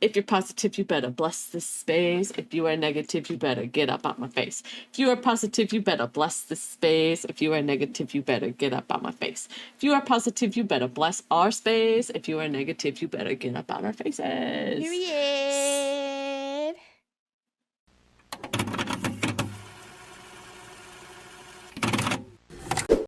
If you're positive, you better bless this space. If you are negative, you better get up out my face. If you are positive, you better bless this space. If you are negative, you better get up out my face. If you are positive, you better bless our space. If you are negative, you better get up out our faces. Period.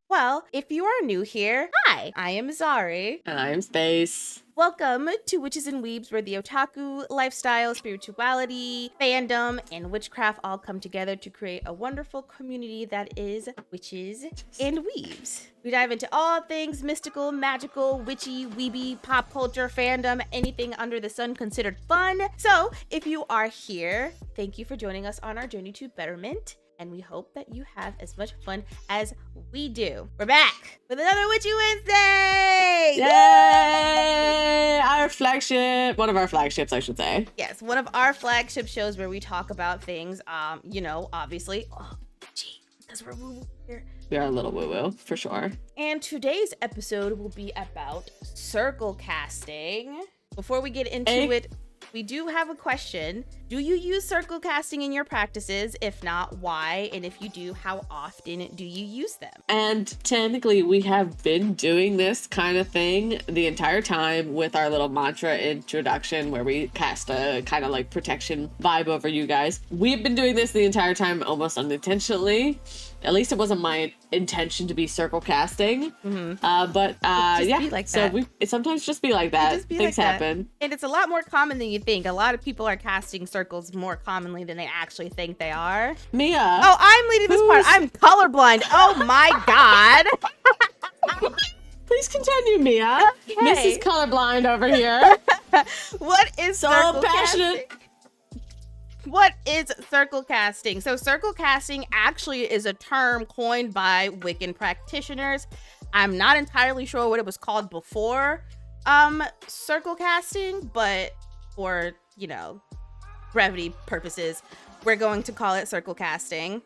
Well, if you are new here, hi, I am Zari. And I am Space. Welcome to Witches and Weebs, where the otaku, lifestyle, spirituality, fandom, and witchcraft all come together to create a wonderful community that is Witches and Weebs. We dive into all things mystical, magical, witchy, weeby, pop culture, fandom, anything under the sun considered fun. So, if you are here, thank you for joining us on our journey to betterment. And we hope that you have as much fun as we do. We're back with another Witchy Wednesday! Yay! Our flagship, one of our flagships, I should say. Yes, one of our flagship shows where we talk about things, obviously, witchy, because we're woo-woo here. We are a little woo-woo, for sure. And today's episode will be about circle casting. Before we get into it, we do have a question. Do you use circle casting in your practices? If not, why? And if you do, how often do you use them? And technically, we have been doing this kind of thing the entire time with our little mantra introduction where we cast a kind of like protection vibe over you guys. We've been doing this the entire time almost unintentionally. At least it wasn't my intention to be circle casting. It sometimes just be like that. Things happen. And it's a lot more common than you think. A lot of people are casting circles more commonly than they actually think they are. Mia. Oh, I'm leading this part. I'm colorblind. Oh my God. Please continue, Mia. Okay. Mrs. Colorblind over here. What is so circle passionate. Casting? What is circle casting? So circle casting actually is a term coined by Wiccan practitioners. I'm not entirely sure what it was called before circle casting, but for, brevity purposes, we're going to call it circle casting.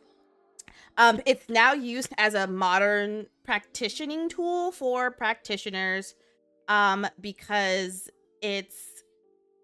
It's now used as a modern practicing tool for practitioners because it's,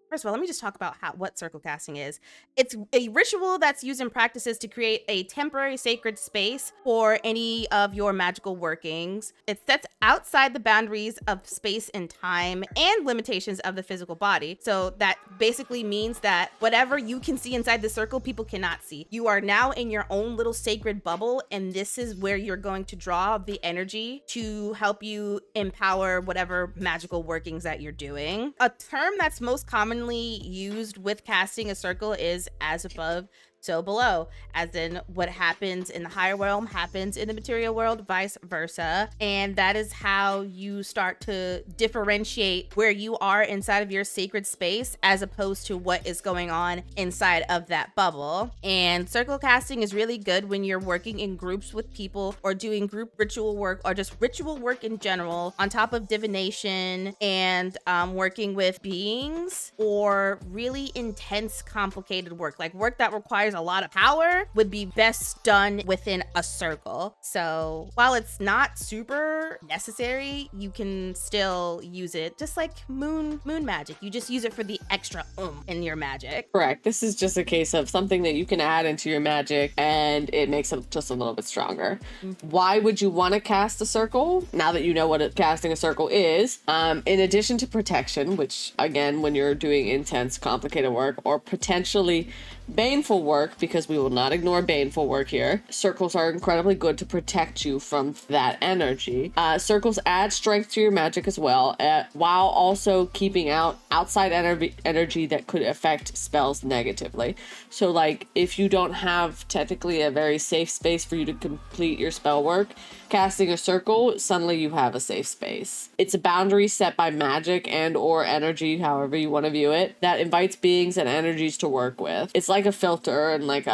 first of all, let me just talk about what circle casting is. It's a ritual that's used in practices to create a temporary sacred space for any of your magical workings. It sets outside the boundaries of space and time and limitations of the physical body. So that basically means that whatever you can see inside the circle, people cannot see. You are now in your own little sacred bubble, and this is where you're going to draw the energy to help you empower whatever magical workings that you're doing. A term that's most commonly used with casting a circle is as above, so below, as in what happens in the higher realm happens in the material world, vice versa. And that is how you start to differentiate where you are inside of your sacred space as opposed to what is going on inside of that bubble. And circle casting is really good when you're working in groups with people or doing group ritual work or just ritual work in general, on top of divination and working with beings, or really intense, complicated work, like work that requires a lot of power would be best done within a circle. So while it's not super necessary, you can still use it, just like moon magic. You just use it for the extra in your magic. Correct. This is just a case of something that you can add into your magic and it makes it just a little bit stronger. Why would you want to cast a circle? Now that you know what casting a circle is, in addition to protection, which again, when you're doing intense, complicated work or potentially baneful work, because we will not ignore baneful work here, circles are incredibly good to protect you from that energy. Circles add strength to your magic as well, while also keeping out outside energy that could affect spells negatively. So like if you don't have technically a very safe space for you to complete your spell work, casting a circle, suddenly you have a safe space. It's a boundary set by magic and or energy, however you want to view it, that invites beings and energies to work with. It's like a filter and like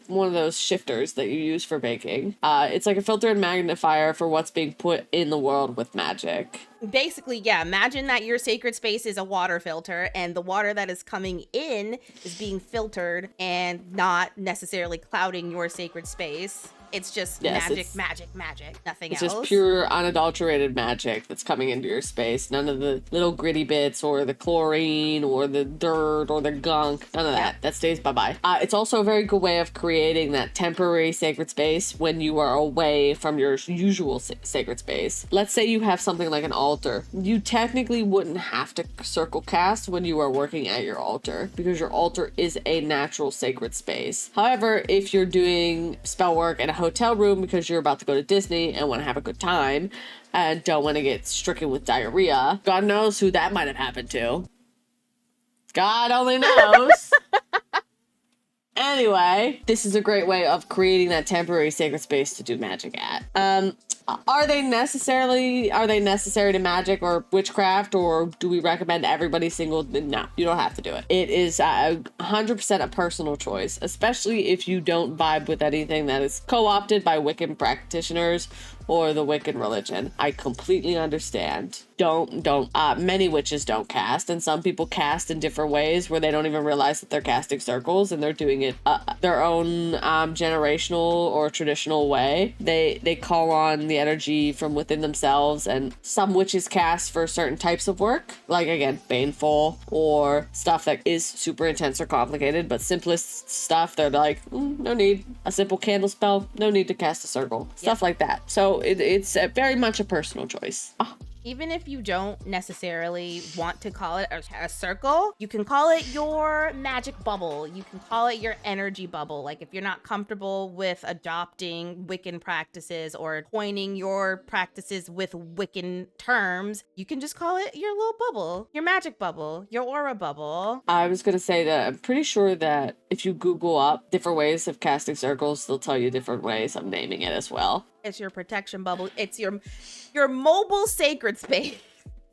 one of those shifters that you use for baking. It's like a filter and magnifier for what's being put in the world with magic. Basically, yeah, imagine that your sacred space is a water filter and the water that is coming in is being filtered and not necessarily clouding your sacred space. It's just Yes, magic, nothing it's else. just pure, unadulterated magic that's coming into your space. None of the little gritty bits or the chlorine or the dirt or the gunk. None of that. That stays bye-bye. It's also a very good way of creating that temporary sacred space when you are away from your usual sacred space. Let's say you have something like an altar. You technically wouldn't have to circle cast when you are working at your altar because your altar is a natural sacred space. However, if you're doing spell work in a hotel room because you're about to go to Disney and want to have a good time and don't want to get stricken with diarrhea, God knows who that might have happened to. God only knows. Anyway, this is a great way of creating that temporary sacred space to do magic at. Are they necessary to magic or witchcraft, or do we recommend everybody single? No, you don't have to do it. It is 100% a personal choice, especially if you don't vibe with anything that is co-opted by Wiccan practitioners or the Wiccan religion. I completely understand. Many witches don't cast, and some people cast in different ways where they don't even realize that they're casting circles and they're doing it their own generational or traditional way. They call on the energy from within themselves, and some witches cast for certain types of work, like again, baneful or stuff that is super intense or complicated, but simplest stuff, they're like, no need. A simple candle spell, no need to cast a circle. Stuff like that. So it's very much a personal choice. Even if you don't necessarily want to call it a circle, you can call it your magic bubble. You can call it your energy bubble. Like if you're not comfortable with adopting Wiccan practices or coining your practices with Wiccan terms, you can just call it your little bubble, your magic bubble, your aura bubble. I was going to say that I'm pretty sure that if you Google up different ways of casting circles, they'll tell you different ways of naming it as well. It's your protection bubble. It's your mobile sacred space.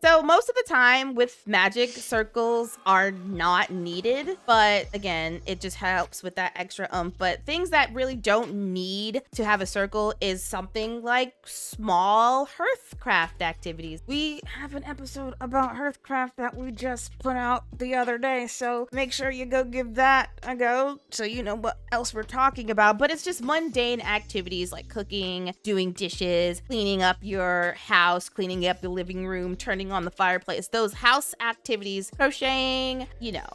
So most of the time with magic, circles are not needed, but again, it just helps with that extra But things that really don't need to have a circle is something like small hearthcraft activities. We have an episode about hearthcraft that we just put out the other day, so make sure you go give that a go so you know what else we're talking about. But it's just mundane activities like cooking, doing dishes, cleaning up your house, cleaning up the living room, turning on the fireplace, those house activities, crocheting,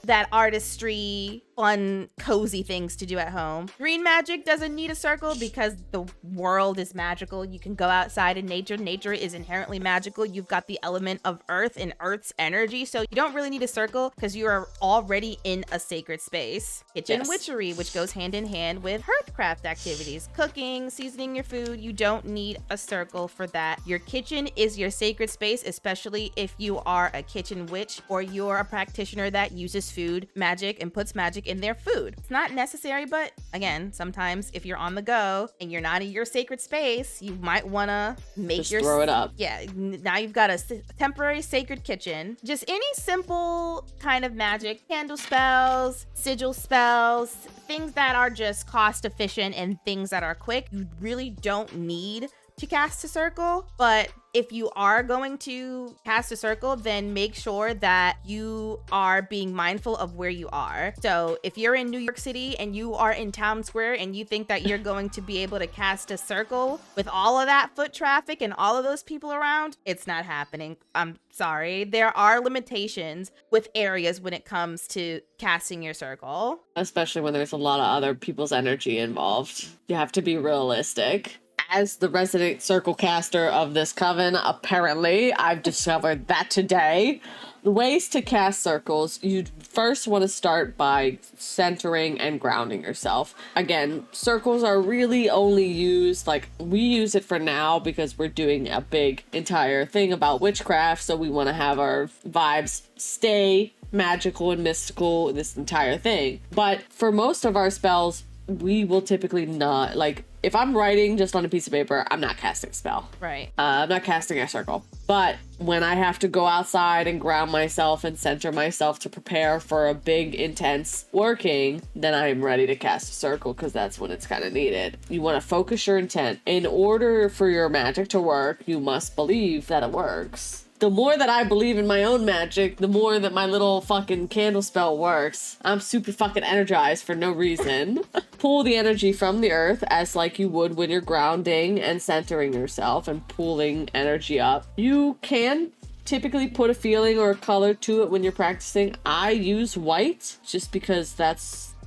that artistry, fun, cozy things to do at home. Green magic doesn't need a circle because the world is magical. You can go outside in nature. Nature is inherently magical. You've got the element of earth and earth's energy, so you don't really need a circle because you are already in a sacred space. Kitchen witchery, which goes hand in hand with hearthcraft activities, cooking, seasoning your food. You don't need a circle for that. Your kitchen is your sacred space, especially if you are a kitchen witch or you're a practitioner that uses food magic and puts magic in their food. It's not necessary, but again, sometimes if you're on the go and you're not in your sacred space, you might want to make throw it up. Yeah, now you've got a temporary sacred kitchen. Just any simple kind of magic, candle spells, sigil spells, things that are just cost efficient and things that are quick. You really don't need to cast a circle, but if you are going to cast a circle, then make sure that you are being mindful of where you are. So if you're in New York City and you are in Town Square and you think that you're going to be able to cast a circle with all of that foot traffic and all of those people around, it's not happening. I'm sorry. There are limitations with areas when it comes to casting your circle. Especially when there's a lot of other people's energy involved. You have to be realistic. As the resident circle caster of this coven, apparently, I've discovered that today. The ways to cast circles, you'd first want to start by centering and grounding yourself. Again, circles are really only used, we use it for now because we're doing a big entire thing about witchcraft, so we want to have our vibes stay magical and mystical in this entire thing. But for most of our spells, we will typically not, if I'm writing just on a piece of paper, I'm not casting a spell. Right. I'm not casting a circle. But when I have to go outside and ground myself and center myself to prepare for a big, intense working, then I'm ready to cast a circle because that's when it's kind of needed. You want to focus your intent. In order for your magic to work, you must believe that it works. The more that I believe in my own magic, the more that my little fucking candle spell works. I'm super fucking energized for no reason. pull the energy from the earth as like you would when you're grounding and centering yourself and pulling energy up. You can typically put a feeling or a color to it when you're practicing. I use white just because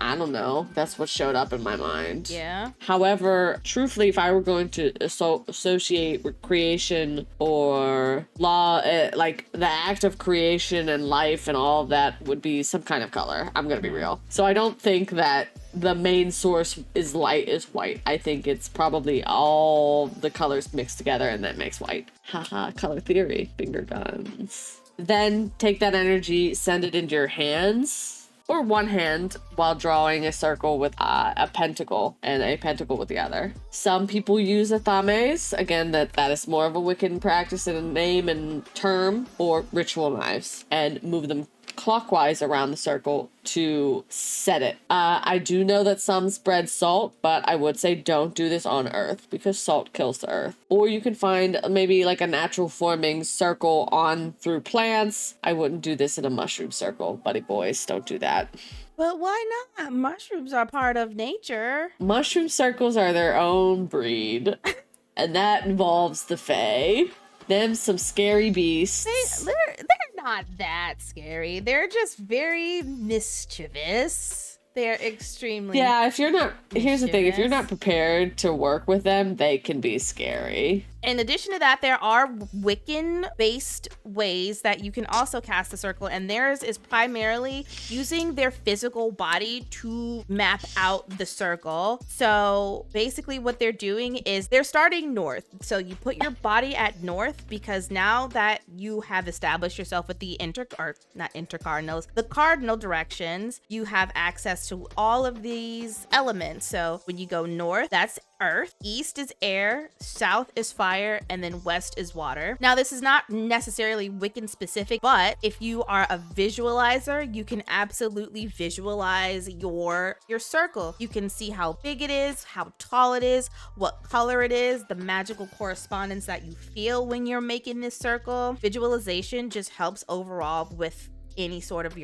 I don't know, that's what showed up in my mind. Yeah. However, truthfully, if I were going to associate with creation or law, like the act of creation and life and all of that would be some kind of color. I'm gonna be real. So I don't think that the main source is white. I think it's probably all the colors mixed together and that makes white. Haha, color theory, finger guns. Then take that energy, send it into your hands or one hand while drawing a circle with a pentacle and a pentacle with the other. Some people use athames, again, that is more of a Wiccan practice in a name and term, or ritual knives, and move them clockwise around the circle to set it. I do know that some spread salt, but I would say don't do this on earth because salt kills the earth. Or you can find maybe like a natural forming circle on through plants. I wouldn't do this in a mushroom circle, buddy boys, don't do that. But why not? Mushrooms are part of nature. Mushroom circles are their own breed, and that involves the fae. Them some scary beasts. They're not that scary. They're just very mischievous. They're extremely here's the thing, if you're mischievous. not prepared to work with them, they can be scary. In addition to that, there are Wiccan-based ways that you can also cast a circle, and theirs is primarily using their physical body to map out the circle. So basically what they're doing is they're starting north. So you put your body at north because now that you have established yourself with the the cardinal directions, you have access to all of these elements. So when you go north, that's earth, east is air, south is fire, and then west is water. Now, this is not necessarily Wiccan specific, but if you are a visualizer, you can absolutely visualize your circle. You can see how big it is, how tall it is, what color it is, the magical correspondence that you feel when you're making this circle. Visualization just helps overall with any sort of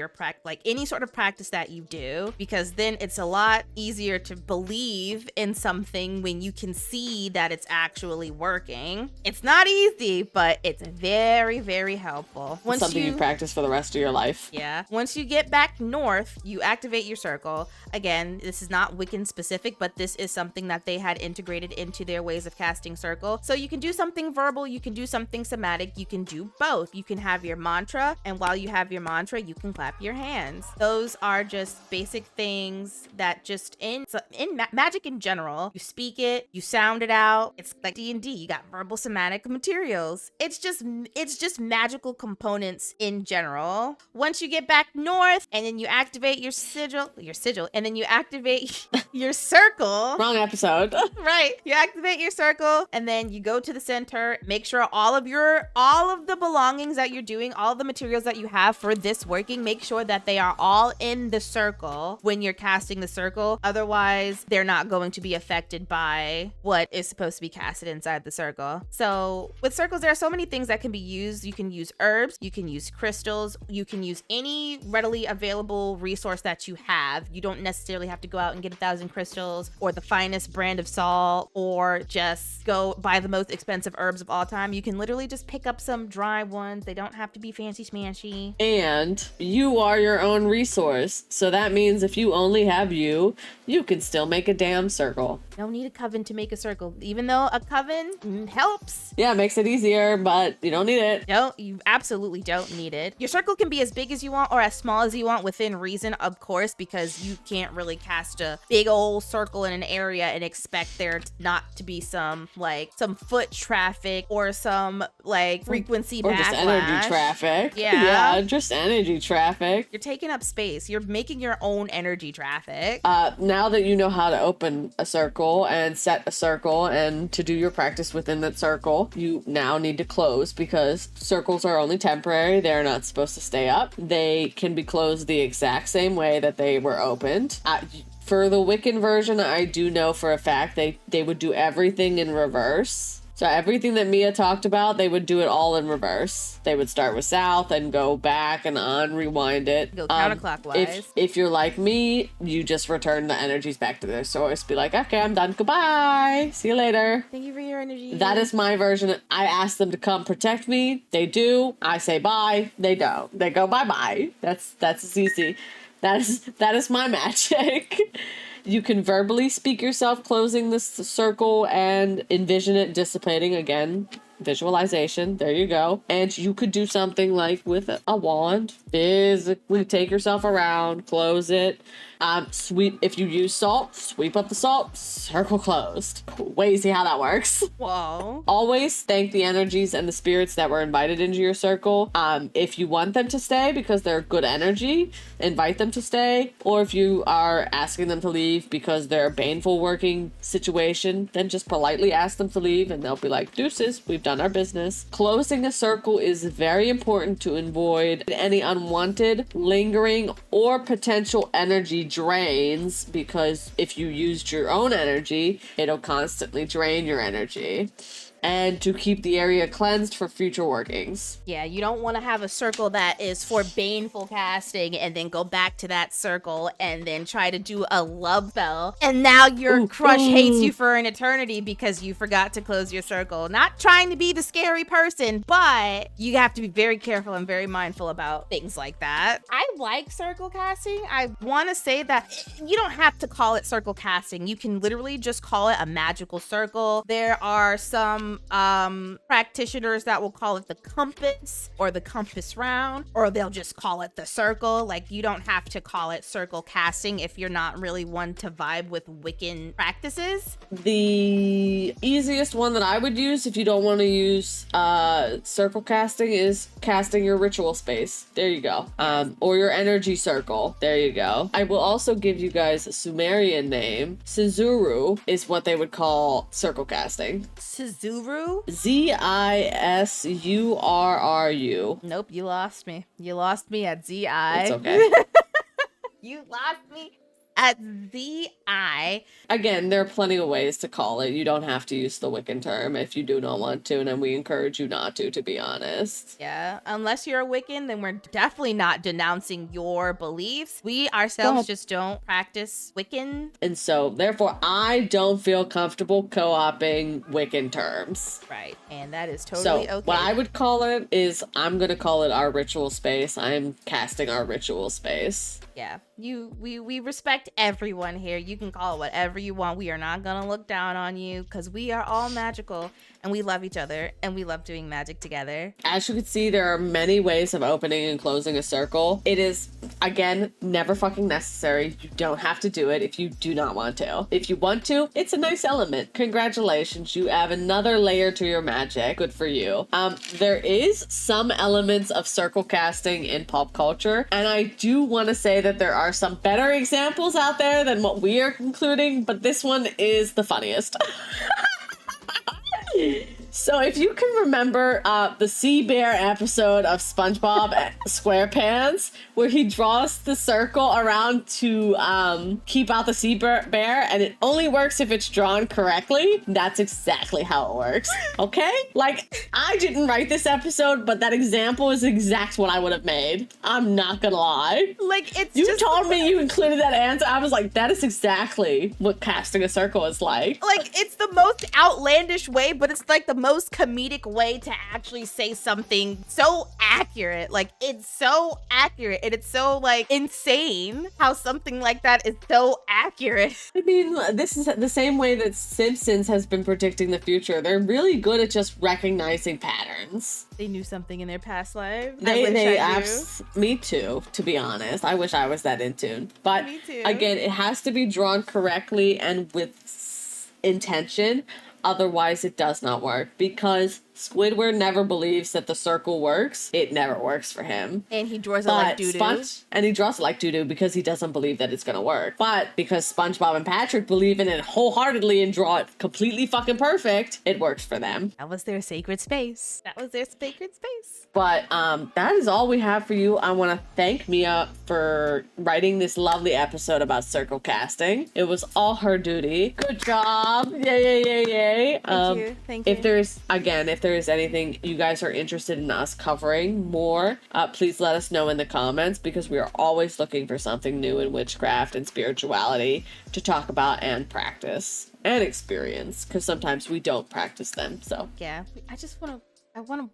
practice that you do, because then it's a lot easier to believe in something when you can see that it's actually working. It's not easy, but it's very, very helpful. It's something you practice for the rest of your life. Yeah. Once you get back north, you activate your circle. Again, this is not Wiccan specific, but this is something that they had integrated into their ways of casting circle. So you can do something verbal, you can do something somatic, you can do both. You can have your mantra, and while you have your mantra, you can clap your hands. Those are just basic things that just in magic in general, you speak it, you sound it out. It's like D&D. You got verbal somatic materials. It's just magical components in general. Once you get back north and then you activate your sigil, and then you activate your circle. Wrong episode. Right. You activate your circle and then you go to the center. Make sure all of the belongings that you're doing, all of the materials that you have for this working, make sure that they are all in the circle when you're casting the circle. Otherwise, they're not going to be affected by what is supposed to be casted inside the circle. So with circles, there are so many things that can be used. You can use herbs, you can use crystals, you can use any readily available resource that you have. You don't necessarily have to go out and get 1,000 crystals or the finest brand of salt or just go buy the most expensive herbs of all time. You can literally just pick up some dry ones. They don't have to be fancy smashy. And you are your own resource. So that means if you only have you can still make a damn circle. You don't need a coven to make a circle, even though a coven helps. Yeah, it makes it easier, but you don't need it. No, you absolutely don't need it. Your circle can be as big as you want or as small as you want within reason, of course, because you can't really cast a big old circle in an area and expect there not to be some foot traffic or some frequency or backlash. just energy traffic. Yeah, just energy traffic. You're taking up space. You're making your own energy traffic. Now that you know how to open a circle and set a circle and to do your practice within that circle, you now need to close, because circles are only temporary. They're not supposed to stay up. They can be closed the exact same way that they were opened. For the Wiccan version, I do know for a fact they would do everything in reverse. So everything that Mia talked about, they would do it all in reverse. They would start with south and go back and on, rewind it. Go counterclockwise. If you're like me, you just return the energies back to their source. Be like, okay, I'm done. Goodbye. See you later. Thank you for your energy. That is my version. I ask them to come protect me. They do. I say bye. They don't. They go bye-bye. That's as easy. That is my magic. You can verbally speak yourself closing this circle and envision it dissipating again. Visualization. There you go. And you could do something like with a wand. Physically take yourself around, close it. Sweep. If you use salt, sweep up the salt, circle closed. Way see how that works. Whoa. Always thank the energies and the spirits that were invited into your circle. If you want them to stay because they're good energy, invite them to stay. Or if you are asking them to leave because they're a baneful working situation, then just politely ask them to leave and they'll be like, deuces, we've done our business. Closing a circle is very important to avoid any unwanted, lingering, or potential energy drains, because if you used your own energy, it'll constantly drain your energy. And to keep the area cleansed for future workings. Yeah, you don't want to have a circle that is for baneful casting and then go back to that circle and then try to do a love spell. And now your crush hates you for an eternity because you forgot to close your circle. Not trying to be the scary person, but you have to be very careful and very mindful about things like that. I like circle casting. I want to say that you don't have to call it circle casting. You can literally just call it a magical circle. There are some practitioners that will call it the compass or the compass round, or they'll just call it the circle. Like, you don't have to call it circle casting if you're not really one to vibe with Wiccan practices. The easiest one that I would use if you don't want to use circle casting is casting your ritual space. There you go. Or your energy circle. There you go. I will also give you guys a Sumerian name. Sizuru is what they would call circle casting. Sizuru? Zisuru. Nope, you lost me. You lost me at Z-I. It's okay. You lost me at Z-I. Again, there are plenty of ways to call it. You don't have to use the Wiccan term if you do not want to, and we encourage you not to be honest. Yeah, unless you're a Wiccan, then we're definitely not denouncing your beliefs. We ourselves just don't practice Wiccan. And so, therefore, I don't feel comfortable co-opting Wiccan terms. Right, and that is totally okay. What I would call it is, I'm going to call it our ritual space. I am casting our ritual space. Yeah, we respect everyone here. You can call it whatever you want. We are not gonna look down on you because we are all magical and we love each other and we love doing magic together. As you can see, there are many ways of opening and closing a circle. It is, again, never fucking necessary. You don't have to do it if you do not want to. If you want to, it's a nice element. Congratulations, you add another layer to your magic. Good for you. There is some elements of circle casting in pop culture, and I do want to say that there are some better examples out there than what we are concluding, but this one is the funniest. So if you can remember the Sea Bear episode of SpongeBob SquarePants, where he draws the circle around to keep out the sea bear, and it only works if it's drawn correctly, that's exactly how it works. Okay? Like, I didn't write this episode, but that example is exact what I would have made. I'm not gonna lie. Like, it's You told me you included that answer. I was like, that is exactly what casting a circle is like. Like, it's the most outlandish way, but it's like the most comedic way to actually say something so accurate. Like, it's so accurate and it's so like insane how something like that is so accurate. I mean, this is the same way that Simpsons has been predicting the future. They're really good at just recognizing patterns. They knew something in their past life. Me too, to be honest. I wish I was that in tune. But again, it has to be drawn correctly and with intention. Otherwise, it does not work, because Squidward never believes that the circle works. It never works for him. And he draws it like doo-doo. And he draws it like doo-doo because he doesn't believe that it's gonna work. But because SpongeBob and Patrick believe in it wholeheartedly and draw it completely fucking perfect, it works for them. That was their sacred space. But that is all we have for you. I want to thank Mia for writing this lovely episode about circle casting. It was all her duty. Good job. Yay. Thank you. If there is anything you guys are interested in us covering more, please let us know in the comments, because we are always looking for something new in witchcraft and spirituality to talk about and practice and experience, because sometimes we don't practice them. So yeah, I want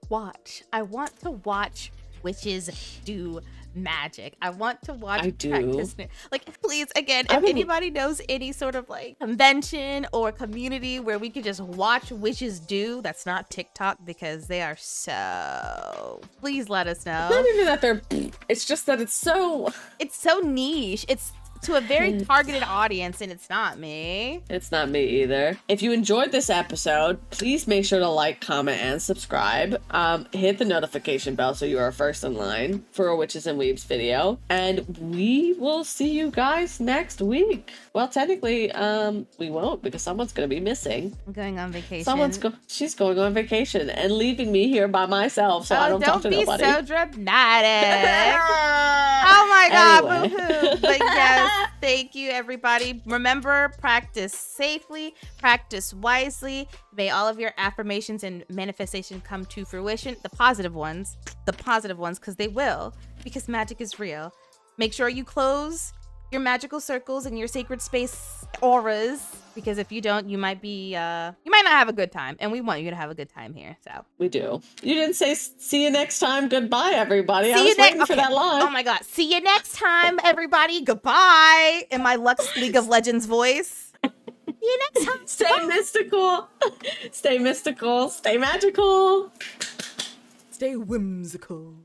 to watch witches do magic. I want to watch practitioners. Like, please, again, if anybody knows any sort of like convention or community where we could just watch witches do, that's not TikTok, because they are so, please let us know. Not even that it's just that it's so niche. It's to a very targeted audience, and it's not me. It's not me either. If you enjoyed this episode, please make sure to like, comment, and subscribe. Hit the notification bell so you are first in line for a Witches and Weebs video. And we will see you guys next week. Well, technically, we won't, because someone's going to be missing. I'm going on vacation. She's going on vacation and leaving me here by myself, so I don't talk to nobody. Don't be so dramatic. Oh my God, Anyway. boo-hoo. But yes, thank you, everybody. Remember, practice safely, practice wisely. May all of your affirmations and manifestation come to fruition. The positive ones, because they will, because magic is real. Make sure you close your magical circles and your sacred space auras, because if you don't, you might not have a good time, and we want you to have a good time here. So we do. You didn't say see you next time. Goodbye, everybody. I was waiting for that line. Oh my God. See you next time, everybody. Goodbye. In my Lux League of Legends voice. See you next time. Stay mystical. Stay mystical. Stay magical. Stay whimsical.